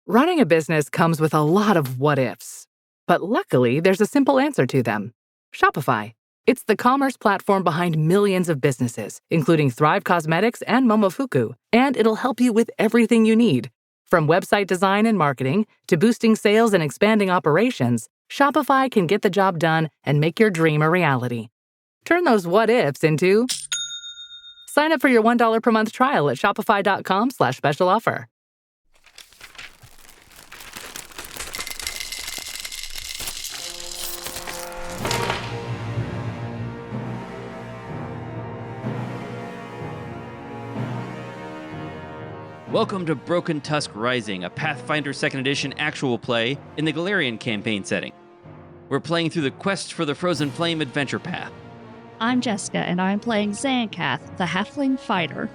Running a business comes with a lot of what-ifs. But luckily, there's a simple answer to them. Shopify. It's the commerce platform behind millions of businesses, including Thrive Cosmetics and Momofuku, and it'll help you with everything you need. From website design and marketing to boosting sales and expanding operations, Shopify can get the job done and make your dream a reality. Turn those what-ifs into... Sign up for your $1 per month trial at shopify.com/special offer. Welcome to Broken Tusk Rising, a Pathfinder 2nd Edition actual play in the Galarian campaign setting. We're playing through the Quest for the Frozen Flame adventure path. I'm Jessica, and I'm playing Xankath, the halfling fighter.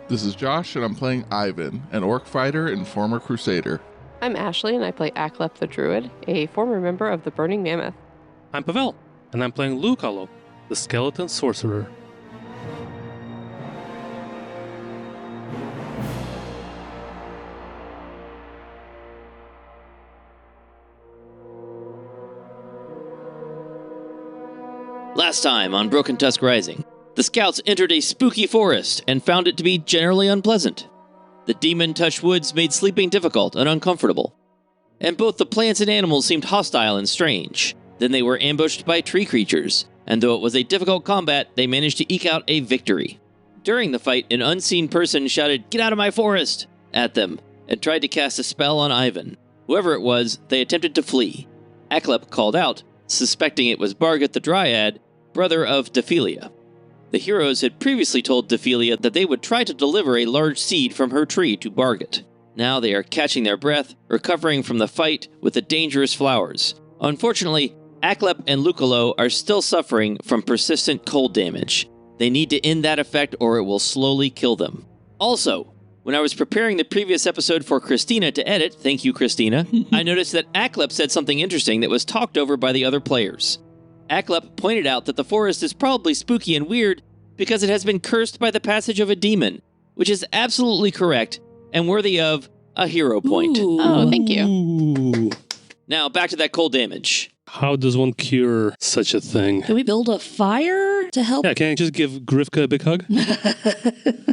This is Josh, and I'm playing Ivan, an orc fighter and former crusader. I'm Ashley, and I play Aklep the druid, a former member of the Burning Mammoth. I'm Pavel, and I'm playing Luukallo, the skeleton sorcerer. Last time on Broken Tusk Rising, the scouts entered a spooky forest and found it to be generally unpleasant. The demon-touched woods made sleeping difficult and uncomfortable, and both the plants and animals seemed hostile and strange. Then they were ambushed by tree creatures, and though it was a difficult combat, they managed to eke out a victory. During the fight, an unseen person shouted, "Get out of my forest!" at them, and tried to cast a spell on Ivan. Whoever it was, they attempted to flee. Aklep called out, suspecting it was Bargat the Dryad, brother of Dephelia. The heroes had previously told Dephelia that they would try to deliver a large seed from her tree to Bargat. Now they are catching their breath, recovering from the fight with the dangerous flowers. Unfortunately, Aklep and Luukallo are still suffering from persistent cold damage. They need to end that effect or it will slowly kill them. Also, when I was preparing the previous episode for Cristina to edit, thank you Cristina, I noticed that Aklep said something interesting that was talked over by the other players. Aklep pointed out that the forest is probably spooky and weird because it has been cursed by the passage of a demon, which is absolutely correct and worthy of a hero point. Ooh. Oh, thank you. Ooh. Now, back to that cold damage. How does one cure such a thing? Can we build a fire to help? Yeah, can I just give Grifka a big hug?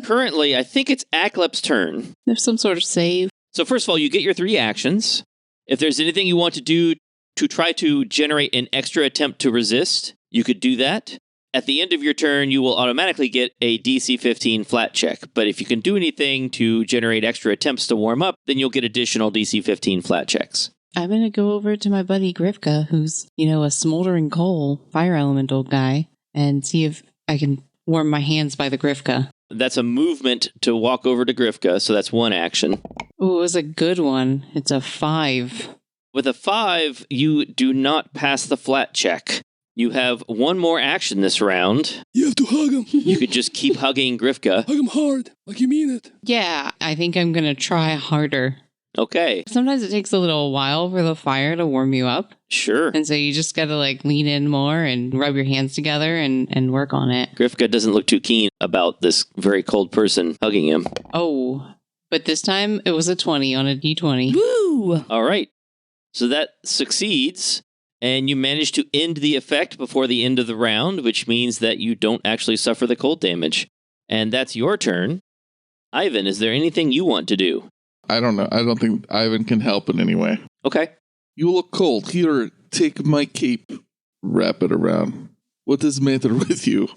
Currently, I think it's Aklep's turn. There's some sort of save. So first of all, you get your 3 actions. If there's anything you want to do to try to generate an extra attempt to resist, you could do that. At the end of your turn, you will automatically get a DC 15 flat check. But if you can do anything to generate extra attempts to warm up, then you'll get additional DC 15 flat checks. I'm going to go over to my buddy Grifka, who's, a smoldering coal, fire elemental guy, and see if I can warm my hands by the Grifka. That's a movement to walk over to Grifka, so that's 1 action. Ooh, it was a good one. It's a 5. With a 5, you do not pass the flat check. You have 1 more action this round. You have to hug him. You could just keep hugging Grifka. Hug him hard, like you mean it. Yeah, I think I'm going to try harder. Okay. Sometimes it takes a little while for the fire to warm you up. Sure. And so you just got to lean in more and rub your hands together and work on it. Grifka doesn't look too keen about this very cold person hugging him. Oh, but this time it was a 20 on a D20. Woo! All right. So that succeeds, and you manage to end the effect before the end of the round, which means that you don't actually suffer the cold damage. And that's your turn. Ivan, is there anything you want to do? I don't know. I don't think Ivan can help in any way. Okay. You look cold. Here, take my cape. Wrap it around. What is the matter with you?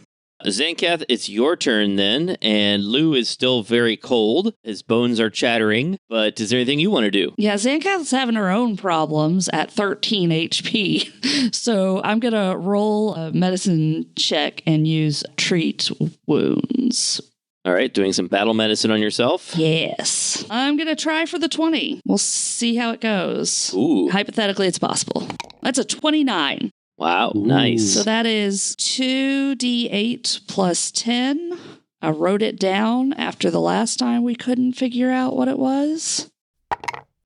Xankath, it's your turn then, and Lou is still very cold. His bones are chattering, but is there anything you want to do? Yeah, Xankath's having her own problems at 13 HP. So I'm going to roll a medicine check and use treat wounds. All right, doing some battle medicine on yourself? Yes. I'm going to try for the 20. We'll see how it goes. Ooh. Hypothetically, it's possible. That's a 29. Wow, nice. So that is 2d8 plus 10. I wrote it down after the last time we couldn't figure out what it was.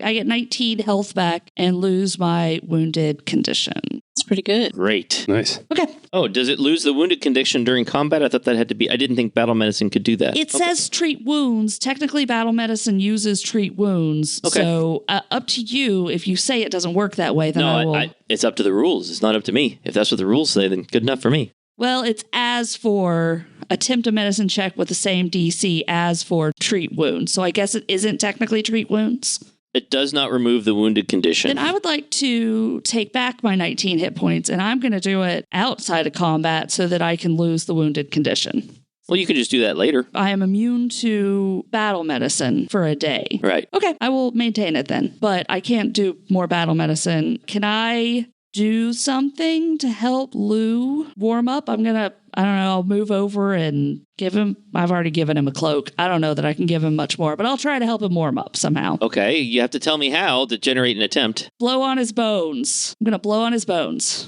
I get 19 health back and lose my wounded condition. It's pretty good. Great. Nice. Okay. Oh, does it lose the wounded condition during combat? I thought that had to be... I didn't think battle medicine could do that. It says treat wounds. Technically, battle medicine uses treat wounds. Okay. So up to you. If you say it doesn't work that way, then I will... it's up to the rules. It's not up to me. If that's what the rules say, then good enough for me. Well, it's as for attempt a medicine check with the same DC as for treat wounds. So I guess it isn't technically treat wounds. It does not remove the wounded condition. Then I would like to take back my 19 hit points, and I'm going to do it outside of combat so that I can lose the wounded condition. Well, you can just do that later. I am immune to battle medicine for a day. Right. Okay, I will maintain it then, but I can't do more battle medicine. Can I do something to help Lou warm up? I don't know, I'll move over and give him, I've already given him a cloak. I don't know that I can give him much more, but I'll try to help him warm up somehow. Okay, you have to tell me how to generate an attempt. Blow on his bones. I'm going to blow on his bones.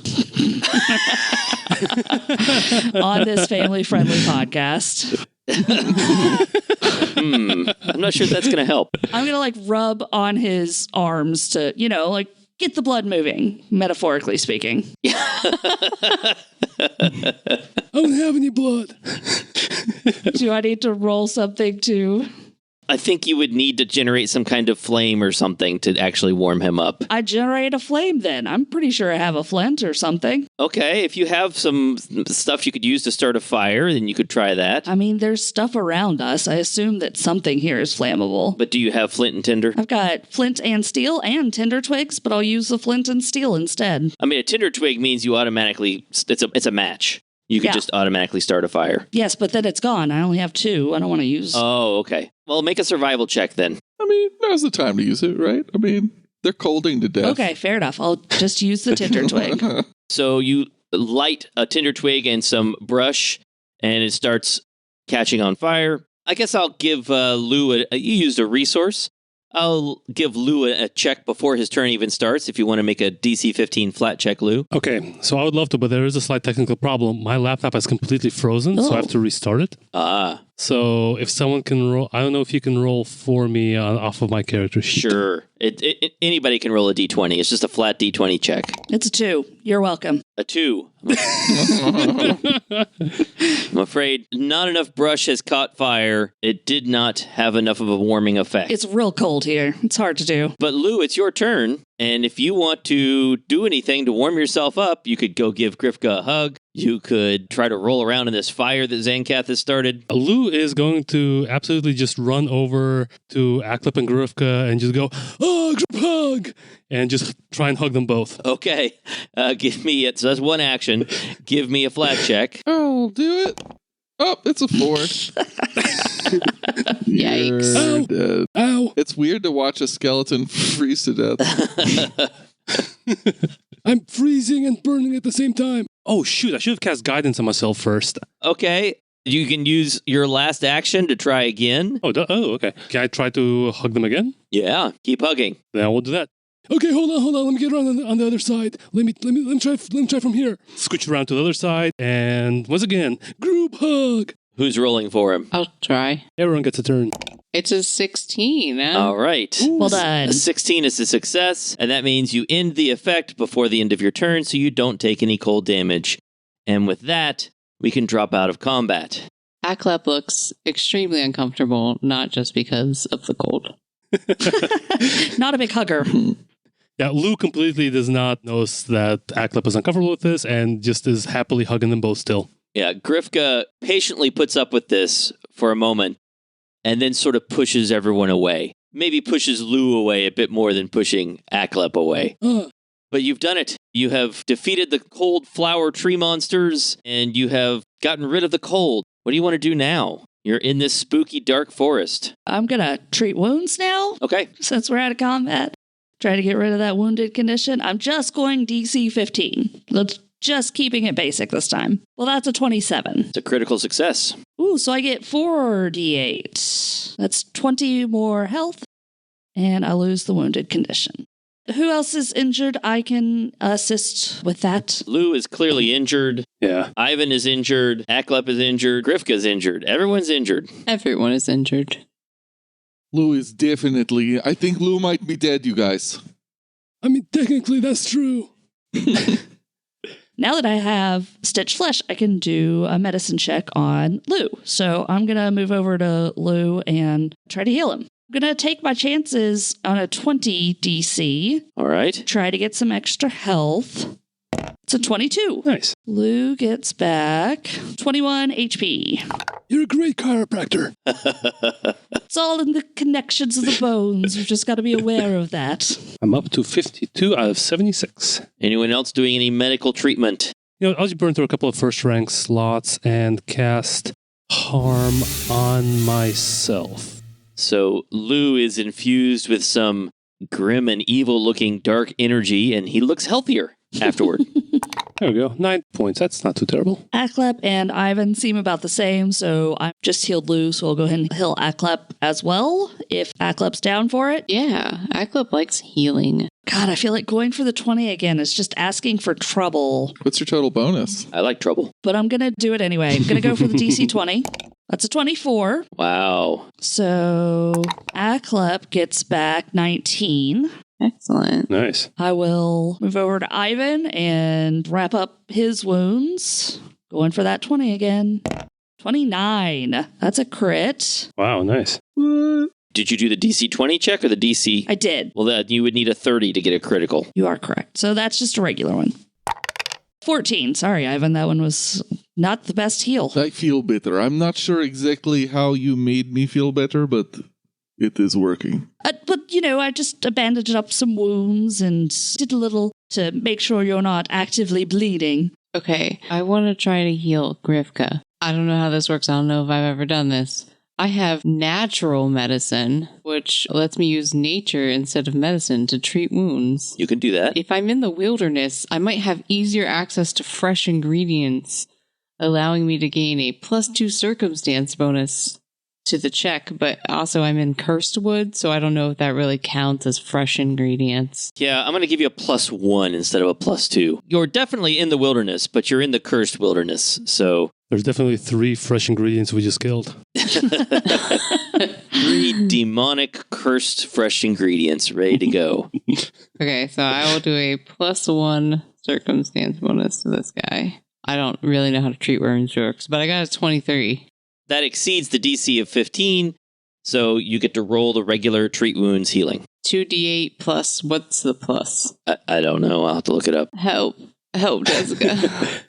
On this family-friendly podcast. I'm not sure if that's going to help. I'm going to rub on his arms to, get the blood moving, metaphorically speaking. I don't have any blood. Do I need to roll something to... I think you would need to generate some kind of flame or something to actually warm him up. I generate a flame then. I'm pretty sure I have a flint or something. Okay, if you have some stuff you could use to start a fire, then you could try that. I mean, there's stuff around us. I assume that something here is flammable. But do you have flint and tinder? I've got flint and steel and tinder twigs, but I'll use the flint and steel instead. I mean, a tinder twig means you automatically... It's a match. You could just automatically start a fire. Yes, but then it's gone. I only have 2. I don't want to use... Oh, okay. Well, make a survival check then. I mean, now's the time to use it, right? I mean, they're colding to death. Okay, fair enough. I'll just use the tinder twig. So you light a tinder twig and some brush, and it starts catching on fire. I guess I'll give Lou you used a resource. I'll give Lou a check before his turn even starts, if you want to make a DC 15 flat check, Lou. Okay, so I would love to, but there is a slight technical problem. My laptop is completely frozen, so I have to restart it. Ah. So if someone can roll, I don't know if you can roll for me off of my character sheet. Sure. Anybody can roll a D20. It's just a flat D20 check. It's a 2. You're welcome. A 2. I'm afraid not enough brush has caught fire. It did not have enough of a warming effect. It's real cold here. It's hard to do. But Lou, it's your turn. And if you want to do anything to warm yourself up, you could go give Grifka a hug. You could try to roll around in this fire that Xankath has started. Lou is going to absolutely just run over to Aklep and Grifka and just go, oh, group hug! And just try and hug them both. Okay. Give me it. So that's one action. Give me a flat check. I'll do it. Oh, it's a 4. Yikes. You're dead. Ow! It's weird to watch a skeleton freeze to death. I'm freezing and burning at the same time. Oh, shoot. I should have cast guidance on myself first. Okay. You can use your last action to try again. Oh, okay. Can I try to hug them again? Yeah. Keep hugging. Then I will do that. Okay, hold on. Let me get around on the other side. Let me try from here. Scooch around to the other side, and once again, group hug. Who's rolling for him? I'll try. Everyone gets a turn. It's a 16. All right. Well done. A 16 is a success, and that means you end the effect before the end of your turn, so you don't take any cold damage. And with that, we can drop out of combat. Aklep looks extremely uncomfortable, not just because of the cold. Not a big hugger. Yeah, Lou completely does not notice that Aklep is uncomfortable with this and just is happily hugging them both still. Yeah, Grifka patiently puts up with this for a moment and then sort of pushes everyone away. Maybe pushes Lou away a bit more than pushing Aklep away. But you've done it. You have defeated the cold flower tree monsters and you have gotten rid of the cold. What do you want to do now? You're in this spooky dark forest. I'm going to treat wounds now. Okay. Since we're out of combat. Try to get rid of that wounded condition. I'm just going DC 15. Let's just keeping it basic this time. Well, that's a 27. It's a critical success. Ooh, so I get 4d8. That's 20 more health, and I lose the wounded condition. Who else is injured? I can assist with that. Lou is clearly injured. Yeah. Ivan is injured. Aklep is injured. Grifka's injured. Everyone's injured. Everyone is injured. Lou is definitely... I think Lou might be dead, you guys. I mean, technically, that's true. Now that I have Stitch Flesh, I can do a medicine check on Lou. So I'm going to move over to Lou and try to heal him. I'm going to take my chances on a 20 DC. All right. Try to get some extra health. It's a 22. Nice. Lou gets back 21 HP. You're a great chiropractor. It's all in the connections of the bones. You've just got to be aware of that. I'm up to 52 out of 76. Anyone else doing any medical treatment? I'll just burn through a couple of first rank slots and cast harm on myself. So Lou is infused with some grim and evil-looking dark energy, and he looks healthier afterward. There we go. 9 points. That's not too terrible. Aklep and Ivan seem about the same, so I just healed Lou, so we'll go ahead and heal Aklep as well, if Aklep's down for it. Yeah, Aklep likes healing. God, I feel like going for the 20 again is just asking for trouble. What's your total bonus? I like trouble. But I'm going to do it anyway. I'm going to go for the DC 20. That's a 24. Wow. So Aklep gets back 19. Excellent. Nice. I will move over to Ivan and wrap up his wounds. Going for that 20 again. 29. That's a crit. Wow, nice. Did you do the DC 20 check or the DC? I did. Well, that you would need a 30 to get a critical. You are correct. So that's just a regular one. 14. Sorry, Ivan. That one was not the best heal. I feel better. I'm not sure exactly how you made me feel better, but it is working. But, I just bandaged up some wounds and did a little to make sure you're not actively bleeding. Okay, I want to try to heal Grifka. I don't know how this works. I don't know if I've ever done this. I have natural medicine, which lets me use nature instead of medicine to treat wounds. You can do that. If I'm in the wilderness, I might have easier access to fresh ingredients, allowing me to gain a +2 circumstance bonus to the check, but also I'm in cursed wood, so I don't know if that really counts as fresh ingredients. Yeah, I'm going to give you a +1 instead of a +2. You're definitely in the wilderness, but you're in the cursed wilderness, so... There's definitely 3 fresh ingredients we just killed. 3 demonic, cursed, fresh ingredients ready to go. Okay, so I will do a +1 circumstance bonus to this guy. I don't really know how to treat wounds jokes, but I got a 23. That exceeds the DC of 15, so you get to roll the regular treat wounds healing. 2d8 plus, what's the plus? I don't know. I'll have to look it up. Help, Jessica.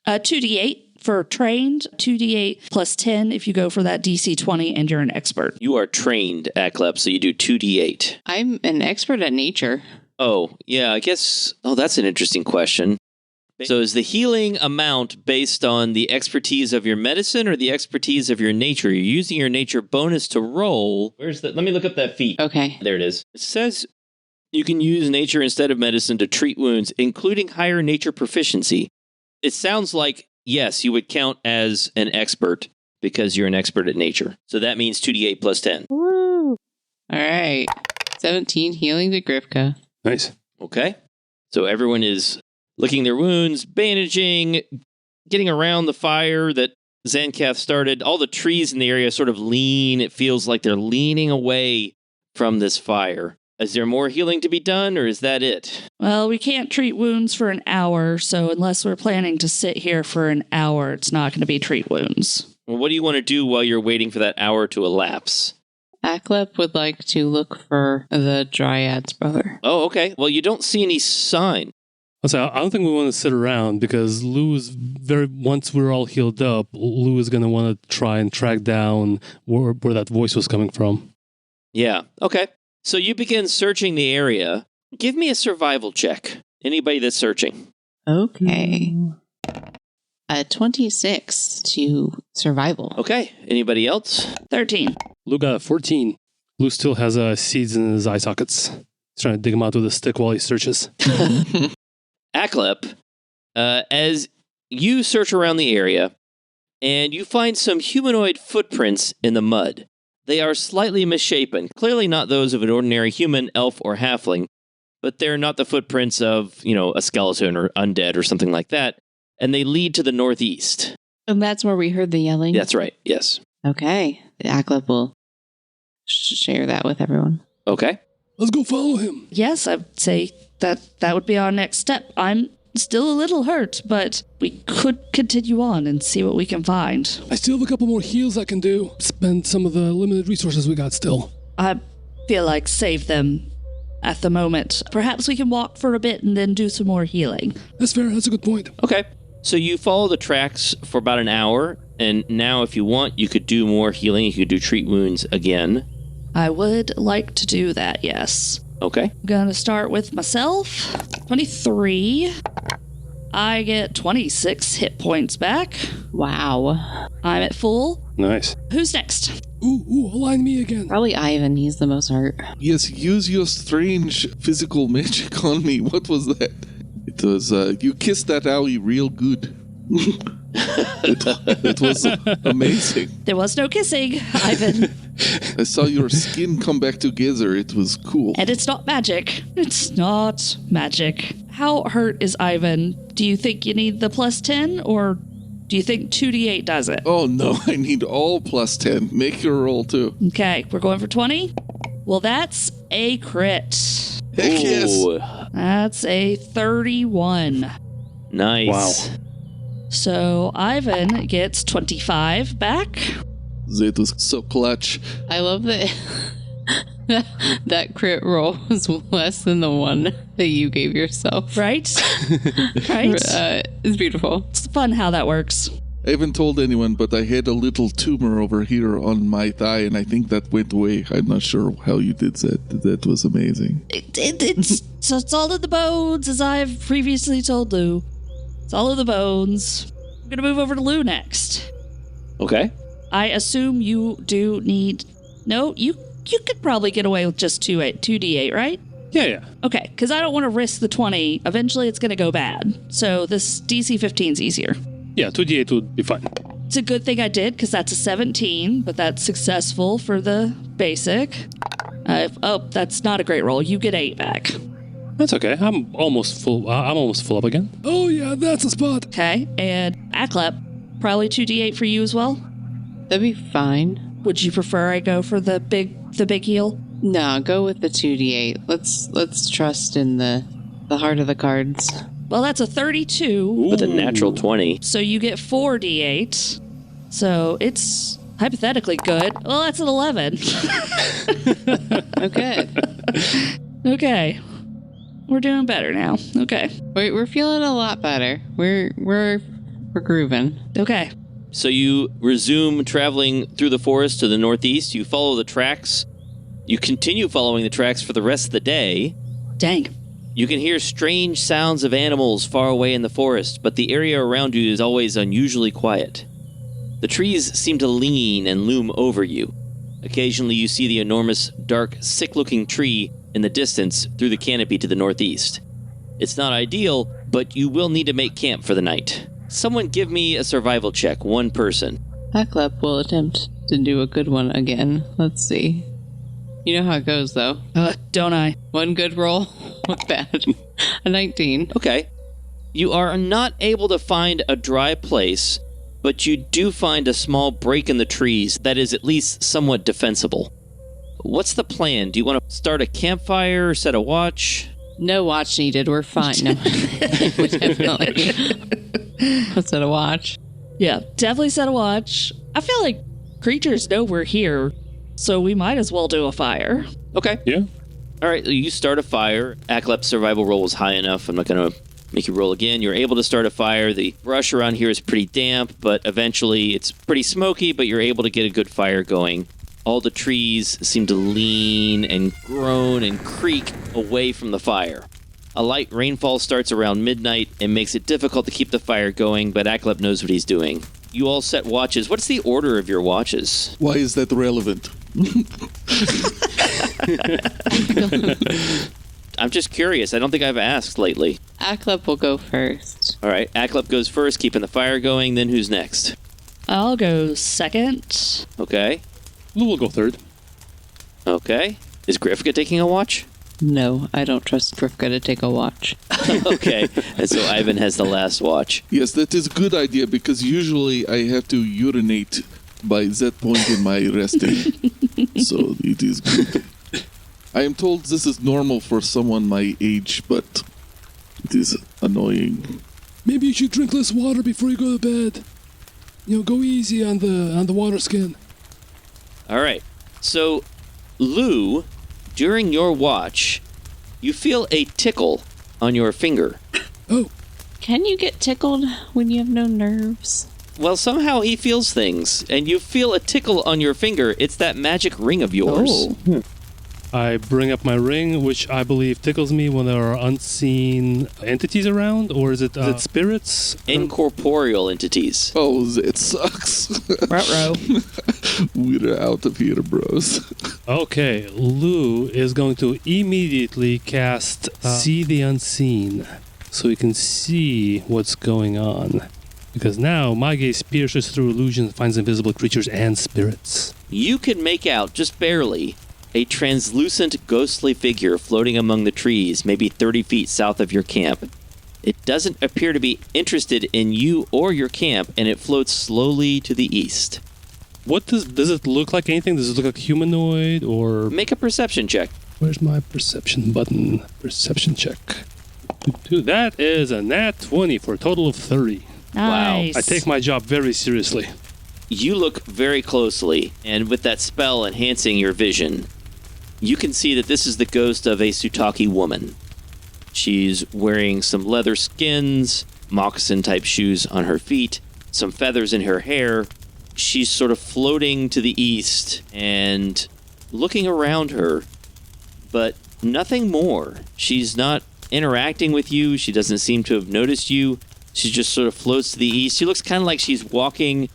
2d8 for trained, 2d8 plus 10 if you go for that DC 20 and you're an expert. You are trained, Aklep, so you do 2d8. I'm an expert at nature. Oh, yeah, I guess... Oh, that's an interesting question. So is the healing amount based on the expertise of your medicine or the expertise of your nature? You're using your nature bonus to roll. Where's that? Let me look up that feat. Okay. There it is. It says you can use nature instead of medicine to treat wounds, including higher nature proficiency. It sounds like, yes, you would count as an expert because you're an expert at nature. So that means 2d8 plus 10. Woo! All right. 17 healing to Grifka. Nice. Okay. So everyone is licking their wounds, bandaging, getting around the fire that Xankath started. All the trees in the area sort of lean. It feels like they're leaning away from this fire. Is there more healing to be done, or is that it? Well, we can't treat wounds for an hour, so unless we're planning to sit here for an hour, it's not going to be treat wounds. Well, what do you want to do while you're waiting for that hour to elapse? Aklep would like to look for the Dryad's brother. Oh, okay. Well, you don't see any sign. I don't think we want to sit around because once we're all healed up, Lou is going to want to try and track down where that voice was coming from. Yeah, okay. So you begin searching the area. Give me a survival check. Anybody that's searching. Okay. 26 to survival. Okay. Anybody else? 13. Lou got a 14. Lou still has seeds in his eye sockets. He's trying to dig them out with a stick while he searches. Aklep, as you search around the area, and you find some humanoid footprints in the mud. They are slightly misshapen, clearly not those of an ordinary human, elf, or halfling, but they're not the footprints of, a skeleton or undead or something like that, and they lead to the northeast. And that's where we heard the yelling? That's right, yes. Okay. Aklep will share that with everyone. Okay. Let's go follow him. Yes, I'd say that would be our next step. I'm still a little hurt, but we could continue on and see what we can find. I still have a couple more heals I can do. Spend some of the limited resources we got still. I feel like save them at the moment. Perhaps we can walk for a bit and then do some more healing. That's fair. That's a good point. Okay. So you follow the tracks for about an hour, and now if you want, you could do more healing. You could do treat wounds again. I would like to do that, yes. Okay. I'm gonna start with myself. 23. I get 26 hit points back. Wow. I'm at full. Nice. Who's next? Ooh, align me again. Probably Ivan. He's the most hurt. Yes, use your strange physical magic on me. What was that? It was, you kissed that alley real good. it was amazing. There was no kissing, Ivan. I saw your skin come back together. It was cool. And it's not magic. It's not magic. How hurt is Ivan? Do you think you need the plus 10, or do you think 2d8 does it? Oh no, I need all plus 10. Make your roll too. Okay, we're going for 20? Well, that's a crit. Heck yes. Ooh, That's a 31. nice. Wow. So Ivan gets 25 back. That was so clutch. I love that that crit roll was less than the one that you gave yourself. Right? Right? It's beautiful. It's fun how that works. I haven't told anyone, but I had a little tumor over here on my thigh, and I think that went away. I'm not sure how you did that. That was amazing. It's all in the bones, as I've previously told Lou. It's all in the bones. I'm going to move over to Lou next. Okay. I assume you do need... No, you could probably get away with just 2d8, right? Yeah. Okay, because I don't want to risk the 20. Eventually, it's going to go bad. So this DC 15 is easier. Yeah, 2d8 would be fine. It's a good thing I did, because that's a 17, but that's successful for the basic. That's not a great roll. You get 8 back. That's okay. I'm almost full up again. Oh yeah, that's a spot. Okay, and Aklep, probably 2d8 for you as well? That'd be fine. Would you prefer I go for the big heal? No, go with the 2d8. Let's trust in the heart of the cards. Well, that's a 32. With a natural 20. So you get 4d8. So it's hypothetically good. Well, that's an 11. Okay. Okay. We're doing better now. Okay. We're feeling a lot better. We're grooving. Okay. So you resume traveling through the forest to the northeast. You follow the tracks. You continue following the tracks for the rest of the day. Dang. You can hear strange sounds of animals far away in the forest, but the area around you is always unusually quiet. The trees seem to lean and loom over you. Occasionally you see the enormous, dark, sick-looking tree in the distance through the canopy to the northeast. It's not ideal, but you will need to make camp for the night. Someone give me a survival check, one person. Aklep will attempt to do a good one again. Let's see. You know how it goes, though. Don't I? One good roll, one bad. A 19. Okay. You are not able to find a dry place, but you do find a small break in the trees that is at least somewhat defensible. What's the plan? Do you want to start a campfire, set a watch? No watch needed. We're fine. No. We definitely. Let's set a watch. Yeah, definitely set a watch. I feel like creatures know we're here, so we might as well do a fire. Okay. Yeah. All right, you start a fire. Aklep's survival roll was high enough. I'm not going to make you roll again. You're able to start a fire. The brush around here is pretty damp, but eventually it's pretty smoky, but you're able to get a good fire going. All the trees seem to lean and groan and creak away from the fire. A light rainfall starts around midnight and makes it difficult to keep the fire going, but Aklep knows what he's doing. You all set watches. What's the order of your watches? Why is that relevant? I'm just curious. I don't think I've asked lately. Aklep will go first. All right, Aklep goes first, keeping the fire going. Then who's next? I'll go second. Okay. Lou will go third. Okay. Is Grifka taking a watch? No, I don't trust Grifka to take a watch. Okay. And so Ivan has the last watch. Yes, that is a good idea because usually I have to urinate by that point in my resting. So it is good. I am told this is normal for someone my age, but it is annoying. Maybe you should drink less water before you go to bed. Go easy on the water skin. All right. So, Lou, during your watch, you feel a tickle on your finger. Oh. Can you get tickled when you have no nerves? Well, somehow he feels things, and you feel a tickle on your finger. It's that magic ring of yours. Oh. I bring up my ring, which I believe tickles me when there are unseen entities around, or is it spirits? Incorporeal entities. Oh, it sucks. Ruh-roh. We're out of here, bros. Okay, Lou is going to immediately cast See the Unseen, so he can see what's going on. Because now my gaze pierces through illusion and finds invisible creatures and spirits. You can make out, just barely, a translucent ghostly figure floating among the trees, maybe 30 feet south of your camp. It doesn't appear to be interested in you or your camp, and it floats slowly to the east. What does it look like? Anything? Does it look like humanoid or... Make a perception check. Where's my perception button? Perception check. That is a nat 20 for a total of 30. Nice. Wow. I take my job very seriously. You look very closely, and with that spell enhancing your vision, you can see that this is the ghost of a Sutaki woman. She's wearing some leather skins, moccasin-type shoes on her feet, some feathers in her hair. She's sort of floating to the east and looking around her, but nothing more. She's not interacting with you. She doesn't seem to have noticed you. She just sort of floats to the east. She looks kind of like she's walking,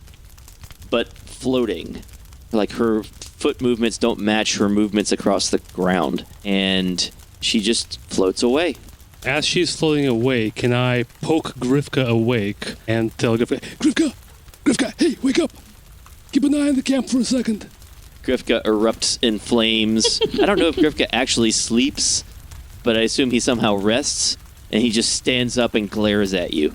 but floating. Like her foot movements don't match her movements across the ground. And she just floats away. As she's floating away, can I poke Grifka awake and tell Grifka, Grifka, hey, wake up. Keep an eye on the camp for a second. Grifka erupts in flames. I don't know if Grifka actually sleeps, but I assume he somehow rests, and he just stands up and glares at you.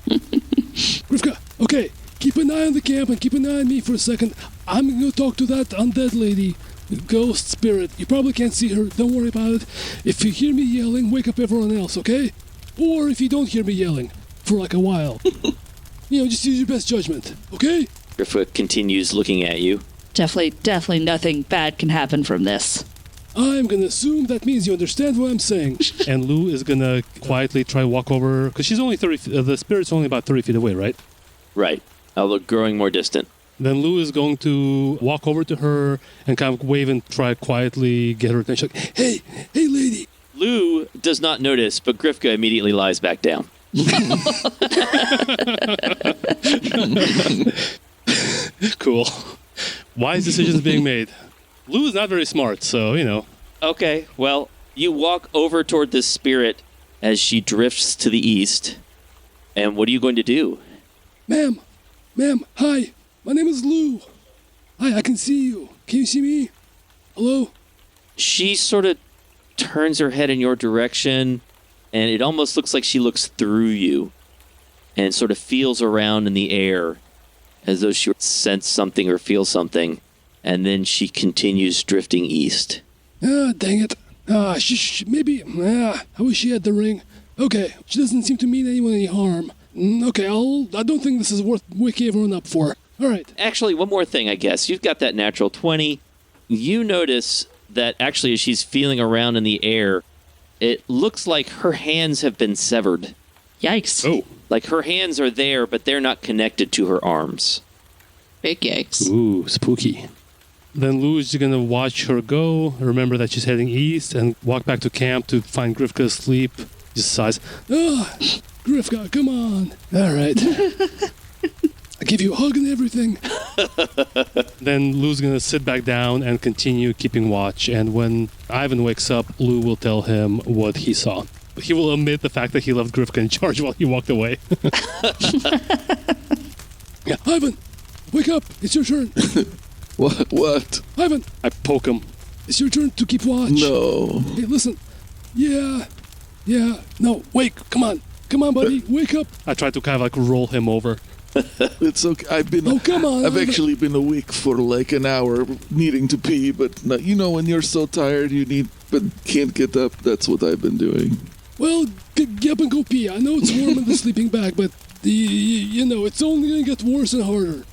Grifka, okay, keep an eye on the camp and keep an eye on me for a second. I'm going to talk to that undead lady, the ghost spirit. You probably can't see her, don't worry about it. If you hear me yelling, wake up everyone else, okay? Or if you don't hear me yelling, for like a while. Just use your best judgment, okay? Grifka continues looking at you. Definitely nothing bad can happen from this. I'm going to assume that means you understand what I'm saying. And Lou is going to quietly try to walk over, because she's only 30 the spirit's only about 30 feet away, right? Right. Although growing more distant. Then Lou is going to walk over to her and kind of wave and try to quietly get her attention. Like, hey, lady. Lou does not notice, but Grifka immediately lies back down. Cool. Wise decisions being made. Lou is not very smart, so, Okay, well, you walk over toward this spirit as she drifts to the east. And what are you going to do? Ma'am, hi. My name is Lou. Hi, I can see you. Can you see me? Hello? She sort of turns her head in your direction, and it almost looks like she looks through you and sort of feels around in the air as though she would sense something or feel something. And then she continues drifting east. Dang it. Maybe. I wish she had the ring. Okay, she doesn't seem to mean anyone any harm. Okay, I don't think this is worth waking everyone up for. All right. Actually, one more thing, I guess. You've got that natural 20. You notice that actually as she's feeling around in the air, it looks like her hands have been severed. Yikes. Oh. Like her hands are there, but they're not connected to her arms. Big yikes. Ooh, spooky. Then Lou is going to watch her go, remember that she's heading east, and walk back to camp to find Grifka asleep. Just sighs. Grifka, come on. All right. I give you a hug and everything. Then Lou's going to sit back down and continue keeping watch, and when Ivan wakes up, Lou will tell him what he saw. He will admit the fact that he left Grifka in charge while he walked away. Yeah, Ivan, wake up. It's your turn. What? Ivan, I poke him. it's your turn to keep watch. No. Hey, listen. Yeah. No, wake. Come on, buddy. Wake up. I try to kind of like roll him over. It's okay. Oh, come on. I've actually been awake for like an hour needing to pee, but no, when you're so tired but can't get up, that's what I've been doing. Well, get up and go pee. I know it's warm in the sleeping bag, but, it's only going to get worse and harder.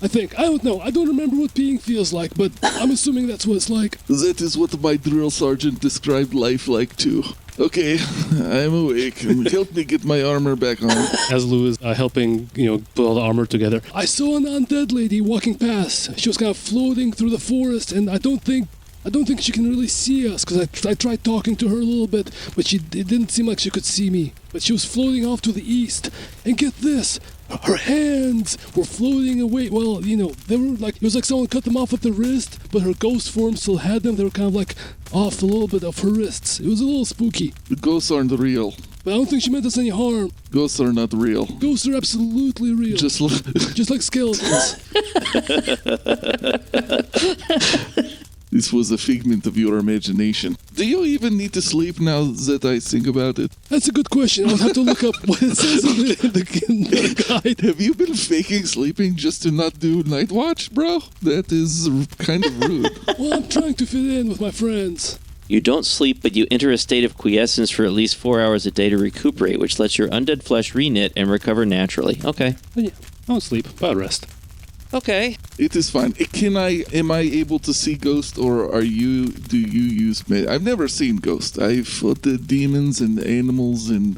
I think. I don't know. I don't remember what peeing feels like, but I'm assuming that's what it's like. That is what my drill sergeant described life like, too. Okay, I'm awake. Help me get my armor back on. As Lou is helping, put all the armor together. I saw an undead lady walking past. She was kind of floating through the forest, and I don't think she can really see us, because I tried talking to her a little bit, but it didn't seem like she could see me. But she was floating off to the east. And get this, her hands were floating away. Well, they were like, it was like someone cut them off at the wrist, but her ghost form still had them. They were kind of like off a little bit of her wrists. It was a little spooky. The ghosts aren't real. But I don't think she meant us any harm. Ghosts are not real. Ghosts are absolutely real. Just like skeletons. This was a figment of your imagination. Do you even need to sleep now that I think about it? That's a good question. I'll have to look up what it says in the guide. Have you been faking sleeping just to not do night watch, bro? That is kind of rude. Well, I'm trying to fit in with my friends. You don't sleep, but you enter a state of quiescence for at least 4 hours a day to recuperate, which lets your undead flesh reknit and recover naturally. Okay. But yeah, I don't sleep, but I rest. Okay. It is fine. Am I able to see ghosts, or do you use I've never seen ghosts. I've fought the demons and animals, and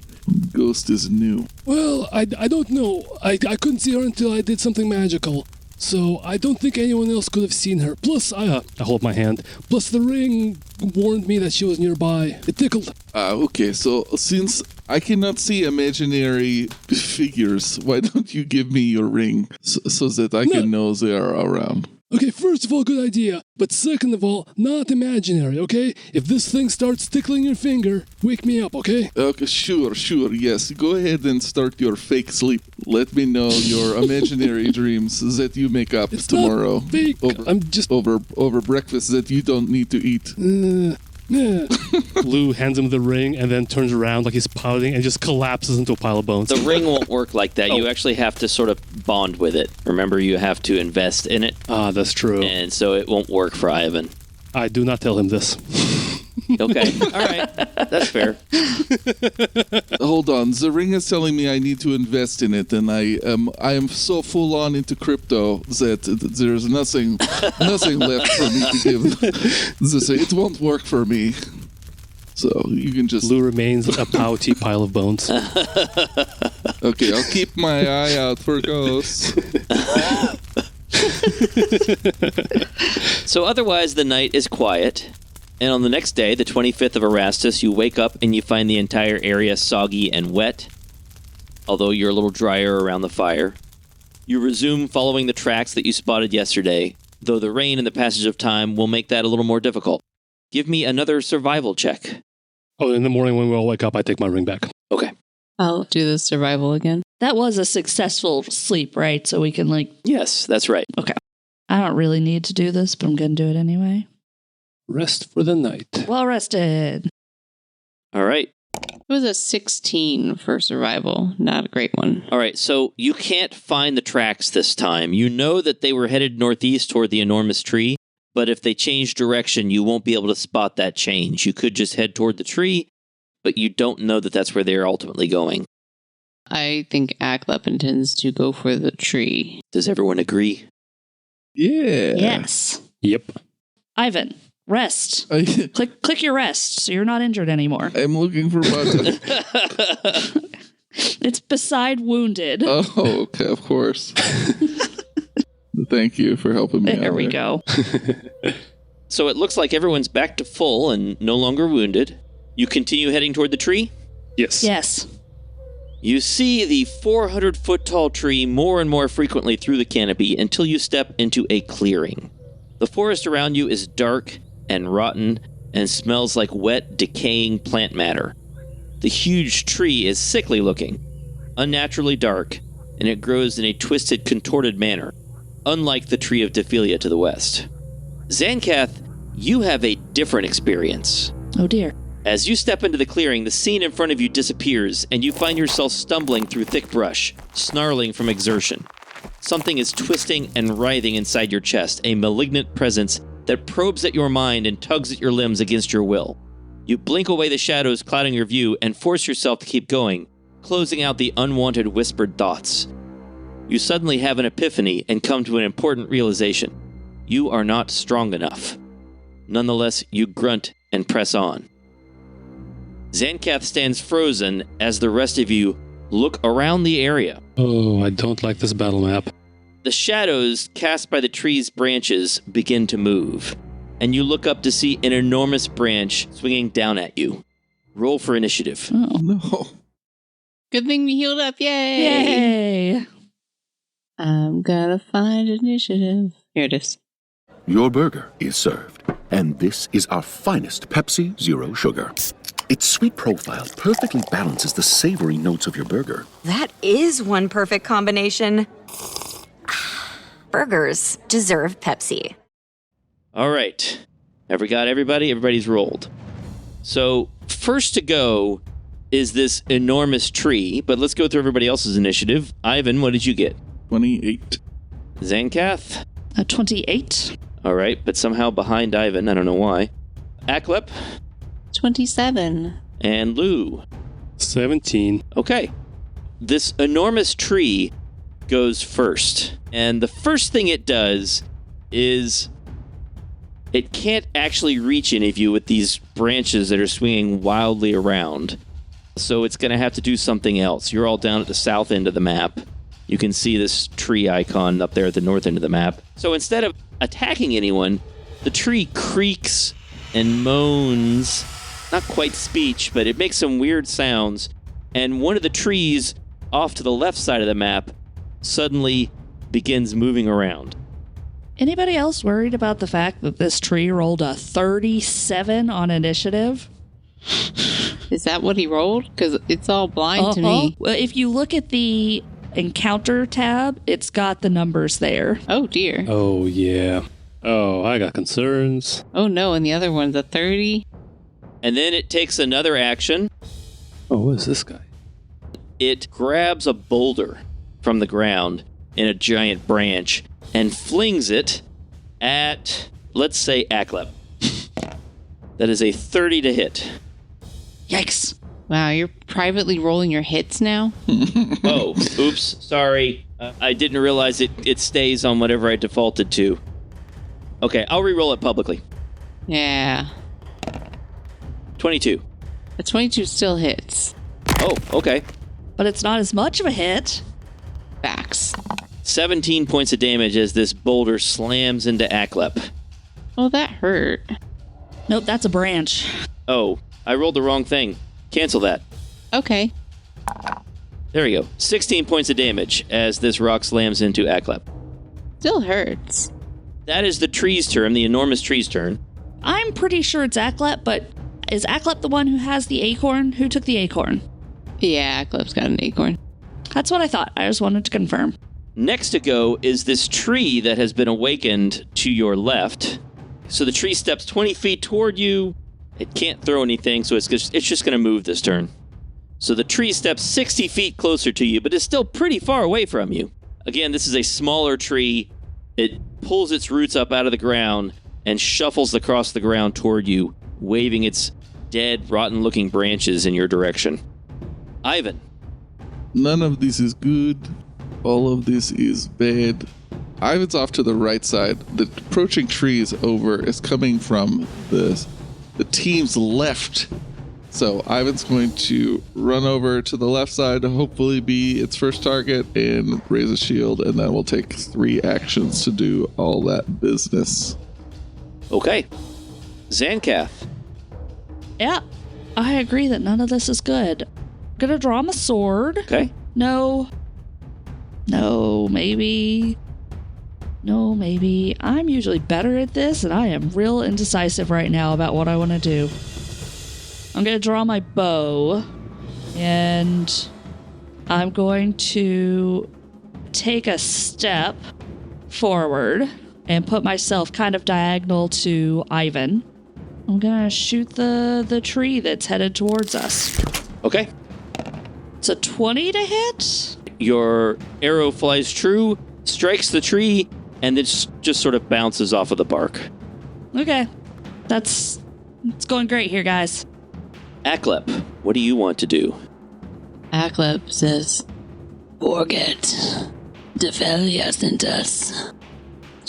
ghost is new. Well, I don't know. I couldn't see her until I did something magical. So I don't think anyone else could have seen her. Plus, I hold my hand. Plus, the ring warned me that she was nearby. It tickled. Okay, so since I cannot see imaginary figures, why don't you give me your ring so that I can know they are around? Okay, first of all, good idea. But second of all, not imaginary, okay? If this thing starts tickling your finger, wake me up, okay? Okay, sure, yes. Go ahead and start your fake sleep. Let me know your imaginary dreams that you make up it's tomorrow. Not fake. I'm just over breakfast that you don't need to eat. Yeah. Lou hands him the ring and then turns around like he's pouting and just collapses into a pile of bones. The ring won't work like that. You actually have to sort of bond with it. Remember, you have to invest in it. Ah, that's true. And so it won't work for Ivan. I do not tell him this. Okay. All right. That's fair. Hold on. The ring is telling me I need to invest in it, and I am so full on into crypto that there's nothing left for me to give. It won't work for me. So you can just... Lou remains a pouty pile of bones. Okay, I'll keep my eye out for ghosts. So otherwise, the night is quiet. And on the next day, the 25th of Erastus, you wake up and you find the entire area soggy and wet, although you're a little drier around the fire. You resume following the tracks that you spotted yesterday, though the rain and the passage of time will make that a little more difficult. Give me another survival check. Oh, in the morning when we all wake up, I take my ring back. Okay. I'll do the survival again. That was a successful sleep, right? So we can Yes, that's right. Okay. I don't really need to do this, but I'm going to do it anyway. Rest for the night. Well rested. All right. It was a 16 for survival. Not a great one. All right, so you can't find the tracks this time. You know that they were headed northeast toward the enormous tree, but if they change direction, you won't be able to spot that change. You could just head toward the tree, but you don't know that that's where they're ultimately going. I think Aklep intends to go for the tree. Does everyone agree? Yeah. Yes. Yep. Ivan, rest. Click your rest so you're not injured anymore. I'm looking for button. It's beside wounded. Oh, okay, of course. Thank you for helping me out. There we go. So it looks like everyone's back to full and no longer wounded. You continue heading toward the tree? Yes. Yes. You see the 400-foot-tall tree more and more frequently through the canopy until you step into a clearing. The forest around you is dark and rotten and smells like wet, decaying plant matter. The huge tree is sickly looking, unnaturally dark, and it grows in a twisted, contorted manner, unlike the tree of Dephilia to the west. Xankath, you have a different experience. Oh dear. As you step into the clearing, the scene in front of you disappears, and you find yourself stumbling through thick brush, snarling from exertion. Something is twisting and writhing inside your chest, a malignant presence that probes at your mind and tugs at your limbs against your will. You blink away the shadows clouding your view and force yourself to keep going, closing out the unwanted whispered thoughts. You suddenly have an epiphany and come to an important realization. You are not strong enough. Nonetheless, you grunt and press on. Xankath stands frozen as the rest of you look around the area. Oh, I don't like this battle map. The shadows cast by the tree's branches begin to move, and you look up to see an enormous branch swinging down at you. Roll for initiative. Oh. No. Good thing we healed up. Yay! Yay! I'm gonna find initiative. Here it is. Your burger is served, and this is our finest Pepsi Zero Sugar. Its sweet profile perfectly balances the savory notes of your burger. That is one perfect combination. Burgers deserve Pepsi. All right. Have we got everybody? Everybody's rolled. So, first to go is this enormous tree, but let's go through everybody else's initiative. Ivan, what did you get? 28. Xankath? 28. All right, but somehow behind Ivan. I don't know why. Aklep? 27. And Lou? 17. Okay. This enormous tree goes first. And the first thing it does is it can't actually reach any of you with these branches that are swinging wildly around. So it's going to have to do something else. You're all down at the south end of the map. You can see this tree icon up there at the north end of the map. So instead of attacking anyone, the tree creaks and moans. Not quite speech, but it makes some weird sounds. And one of the trees off to the left side of the map suddenly begins moving around. Anybody else worried about the fact that this tree rolled a 37 on initiative? Is that what he rolled? Because it's all blind to me. Well, if you look at the encounter tab, it's got the numbers there. Oh, dear. Oh, yeah. Oh, I got concerns. Oh, no, and the other one's a 30. And then it takes another action. Oh, what is this guy? It grabs a boulder from the ground in a giant branch and flings it at, let's say, Aklep. That is a 30 to hit. Yikes. Wow, you're privately rolling your hits now? Oh, oops, sorry. I didn't realize it stays on whatever I defaulted to. Okay, I'll re-roll it publicly. Yeah. 22. A 22 still hits. Oh, okay. But it's not as much of a hit. Facts. 17 points of damage as this boulder slams into Aklep. Oh, that hurt. Nope, that's a branch. Oh, I rolled the wrong thing. Cancel that. Okay. There we go. 16 points of damage as this rock slams into Aklep. Still hurts. That is the tree's turn, the enormous tree's turn. I'm pretty sure it's Aklep, but is Aklep the one who has the acorn? Who took the acorn? Yeah, Aklep's got an acorn. That's what I thought. I just wanted to confirm. Next to go is this tree that has been awakened to your left. So the tree steps 20 feet toward you. It can't throw anything, so it's just going to move this turn. So the tree steps 60 feet closer to you, but is still pretty far away from you. Again, this is a smaller tree. It pulls its roots up out of the ground and shuffles across the ground toward you, waving its dead, rotten-looking branches in your direction. Ivan. None of this is good. All of this is bad. Ivan's off to the right side. The approaching tree is coming from the team's left. So Ivan's going to run over to the left side to hopefully be its first target and raise a shield, and then we'll take 3 actions to do all that business. Okay. Xankath. Yeah, I agree that none of this is good. I'm gonna draw my sword. Okay. No, maybe. I'm usually better at this, and I am real indecisive right now about what I want to do. I'm going to draw my bow, and I'm going to take a step forward and put myself kind of diagonal to Ivan. I'm going to shoot the tree that's headed towards us. Okay. It's a 20 to hit. Your arrow flies true, strikes the tree, and then just sort of bounces off of the bark. Okay. It's going great here, guys. Aklep, what do you want to do? Aklep says, Forget. Elias sent us.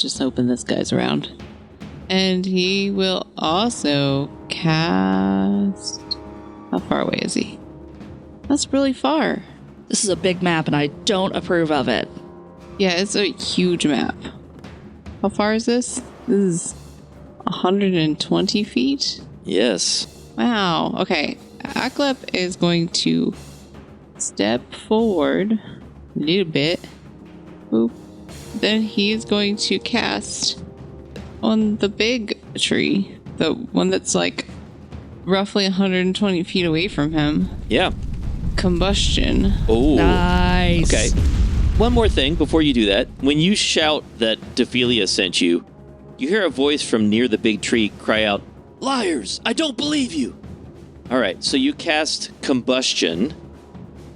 just hoping this guy's around. And he will also cast... How far away is he? That's really far. This is a big map and I don't approve of it. Yeah, it's a huge map. How far is this? This is 120 feet? Yes. Wow. Okay. Aklep is going to step forward a little bit. Boop. Then he is going to cast on the big tree, the one that's like roughly 120 feet away from him. Yeah. Combustion. Oh. Nice. Okay. One more thing before you do that. When you shout that Defelia sent you, you hear a voice from near the big tree cry out, "Liars! I don't believe you!" All right, so you cast Combustion.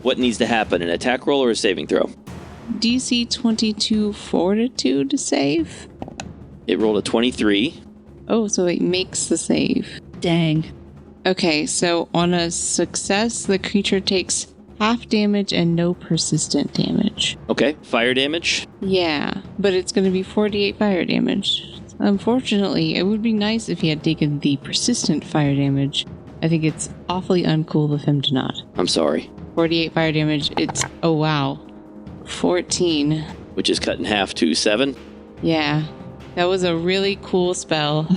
What needs to happen, an attack roll or a saving throw? DC 22 Fortitude to save? It rolled a 23. Oh, so it makes the save. Dang. Okay, so on a success, the creature takes half damage and no persistent damage. Okay, fire damage. Yeah, but it's going to be 48 fire damage. Unfortunately, it would be nice if he had taken the persistent fire damage. I think it's awfully uncool of him to not. I'm sorry. 48 fire damage, it's, oh wow, 14. Which is cut in half to 7. Yeah, that was a really cool spell.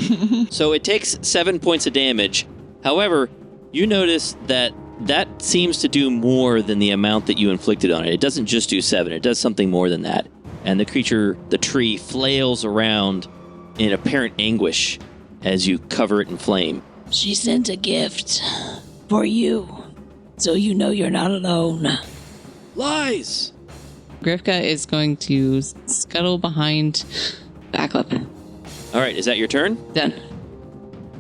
So it takes 7 points of damage. However, you notice that seems to do more than the amount that you inflicted on it. It doesn't just do 7, it does something more than that. And the creature, the tree, flails around in apparent anguish as you cover it in flame. She sent a gift for you, so you know you're not alone. Lies! Grifka is going to scuttle behind Aklep. All right, is that your turn? Done.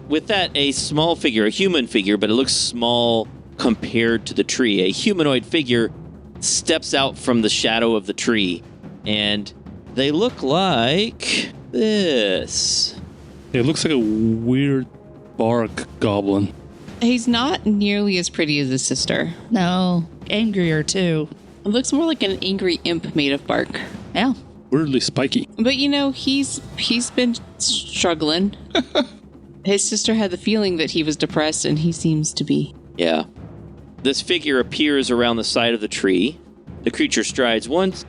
With that, a small figure, a human figure, but it looks small compared to the tree. A humanoid figure steps out from the shadow of the tree, and they look like this. It looks like a weird bark goblin. He's not nearly as pretty as his sister. No, angrier too. It looks more like an angry imp made of bark. Yeah. Weirdly spiky. But you know, he's been struggling. His sister had the feeling that he was depressed, and he seems to be. Yeah. This figure appears around the side of the tree. The creature strides once,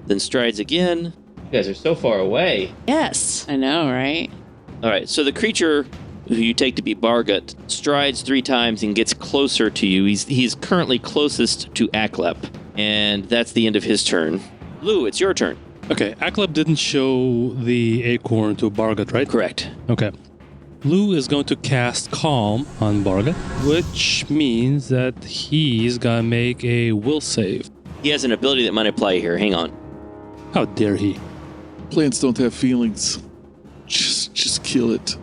then strides again. You guys are so far away. Yes. I know, right? All right, so the creature, who you take to be Bargut, strides 3 times and gets closer to you. He's currently closest to Aklep, and that's the end of his turn. Lou, it's your turn. Okay, Aklep didn't show the acorn to Bargut, right? Correct. Okay. Lou is going to cast Calm on Bargut, which means that he's gonna make a will save. He has an ability that might apply here. Hang on. How dare he? Plants don't have feelings. Just kill it.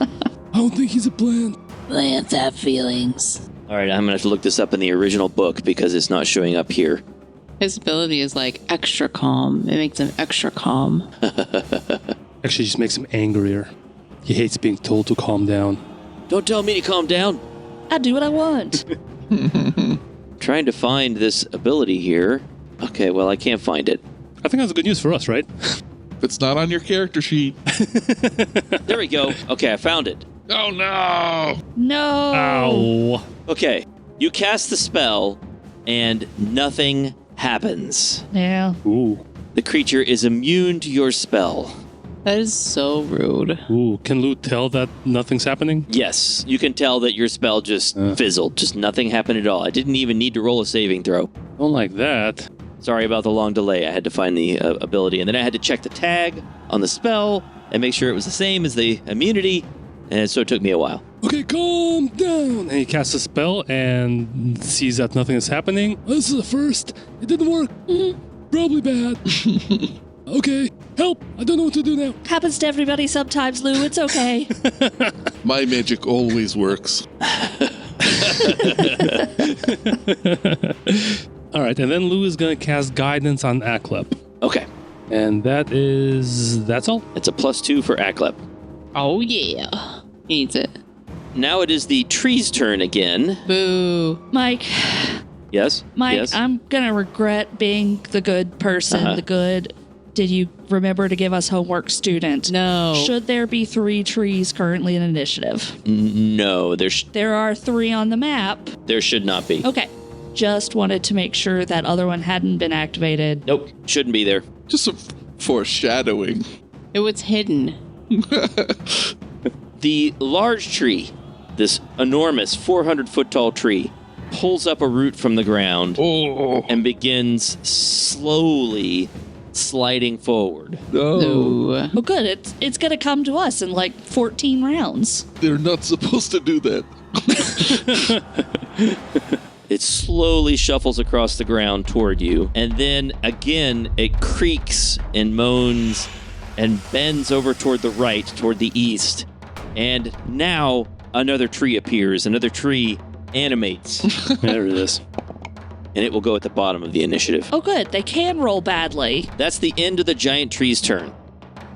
I don't think he's a plant. Plants have feelings. All right, I'm going to have to look this up in the original book because it's not showing up here. His ability is like extra calm. It makes him extra calm. Actually, just makes him angrier. He hates being told to calm down. Don't tell me to calm down. I do what I want. Trying to find this ability here. Okay, well, I can't find it. I think that's good news for us, right? If it's not on your character sheet. There we go. Okay, I found it. Oh no! No. Ow. Okay, you cast the spell, and nothing happens. Yeah. Ooh. The creature is immune to your spell. That is so rude. Ooh. Can Lou tell that nothing's happening? Yes, you can tell that your spell just fizzled. Just nothing happened at all. I didn't even need to roll a saving throw. Don't like that. Sorry about the long delay. I had to find the ability, and then I had to check the tag on the spell and make sure it was the same as the immunity, and so it took me a while. Okay, calm down. And he casts a spell and sees that nothing is happening. This is a first. It didn't work. Probably bad. Okay, help. I don't know what to do now. Happens to everybody sometimes, Lou. It's okay. My magic always works. All right, and then Lou is going to cast Guidance on Aklep. Okay, And that's all. it's a +2 for Aklep. Oh, yeah. He needs it. now it is the tree's turn again. Boo. Mike, Yes? Yes? I'm going to regret being the good person, Did you remember to give us homework, student? No. Should there be 3 trees currently in initiative? No, There are 3 on the map. there should not be. Okay. Just wanted to make sure that other one hadn't been activated. Nope, shouldn't be there. Just some foreshadowing. It was hidden. The large tree, this enormous 400-foot tall tree, pulls up a root from the ground and begins slowly sliding forward. No. Oh, good. It's going to come to us in like 14 rounds. They're not supposed to do that. It slowly shuffles across the ground toward you, and then again it creaks and moans and bends over toward the right, toward the east. And now another tree appears, another tree animates. There it is. And it will go at the bottom of the initiative. Oh, good. They can roll badly. That's the end of the giant tree's turn.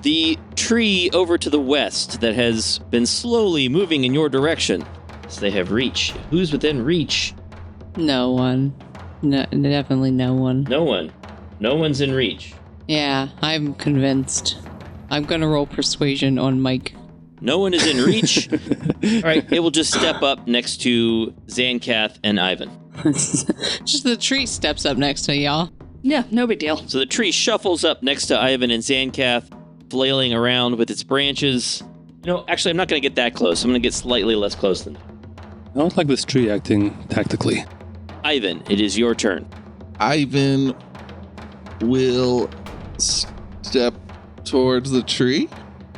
The tree over to the west that has been slowly moving in your direction. So they have reach. Who's within reach? No one. No, definitely no one. No one. No one's in reach. Yeah, I'm convinced. I'm gonna roll persuasion on Mike. No one is in reach. All right, it will just step up next to Xankath and Ivan. Just the tree steps up next to y'all. Yeah, no big deal. So the tree shuffles up next to Ivan and Xankath, flailing around with its branches. Actually, I'm not going to get that close. I'm going to get slightly less close than that. I don't like this tree acting tactically. Ivan, it is your turn. Ivan will step towards the tree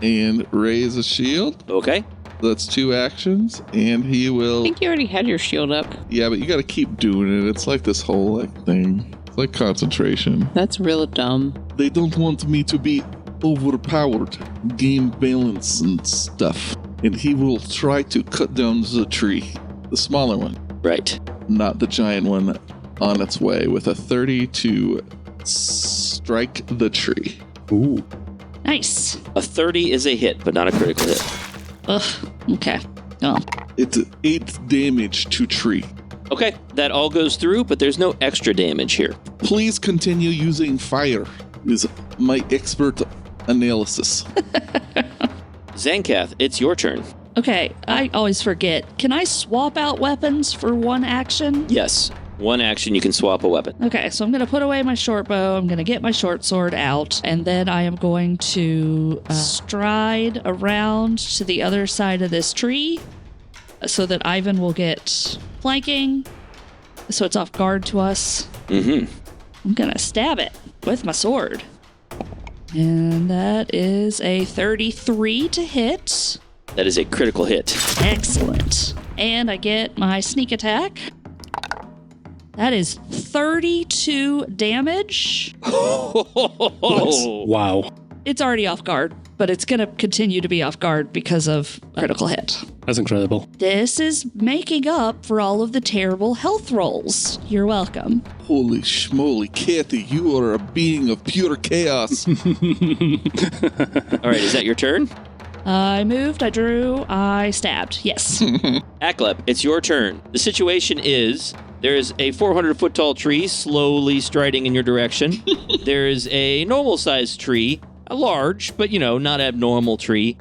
and raise a shield. Okay. That's 2 actions, and he I will... think you already had your shield up. Yeah, but you gotta keep doing it. It's like this whole thing. It's like concentration. That's real dumb. They don't want me to be overpowered, gain balance and stuff. And he will try to cut down the tree. The smaller one. Right. Not the giant one on its way, with a 30 to strike the tree. Ooh. Nice. A 30 is a hit, but not a critical hit. Ugh. Okay. Oh. It's 8 damage to tree. Okay, that all goes through, but there's no extra damage here. Please continue using fire, is my expert analysis. Xankath, it's your turn. Okay, I always forget. Can I swap out weapons for 1 action? Yes, 1 action you can swap a weapon. Okay, so I'm going to put away my short bow. I'm going to get my short sword out. And then I am going to stride around to the other side of this tree so that Ivan will get flanking. So it's off guard to us. Mm-hmm. I'm going to stab it with my sword. And that is a 33 to hit. That is a critical hit. Excellent. And I get my sneak attack. That is 32 damage. Wow. It's already off guard, but it's going to continue to be off guard because of critical hit. That's incredible. This is making up for all of the terrible health rolls. You're welcome. Holy schmoly, Kathy, you are a being of pure chaos. All right, is that your turn? I moved, I drew, I stabbed. Yes. Aklep, it's your turn. The situation is there is a 400-foot tall tree slowly striding in your direction. There is a normal-sized tree, a large, but, not abnormal tree,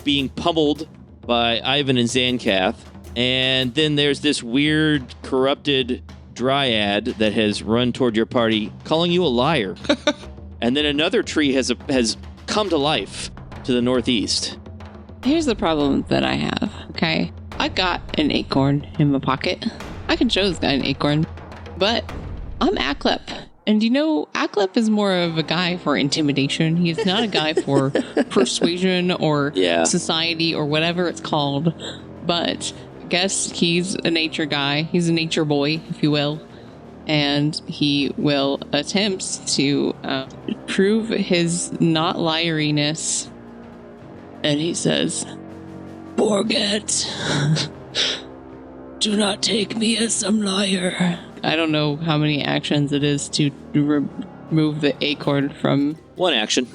being pummeled by Ivan and Xankath. And then there's this weird, corrupted dryad that has run toward your party, calling you a liar. And then another tree has come to life to the northeast. Here's the problem that I have, okay? I got an acorn in my pocket. I can show this guy an acorn, but I'm Aklep. And Aklep is more of a guy for intimidation. He's not a guy for persuasion or society or whatever it's called. But I guess he's a nature guy. He's a nature boy, if you will. And he will attempt to prove his not liariness. And he says, "Forget. Do not take me as some liar." I don't know how many actions it is to remove the acorn from... 1 action.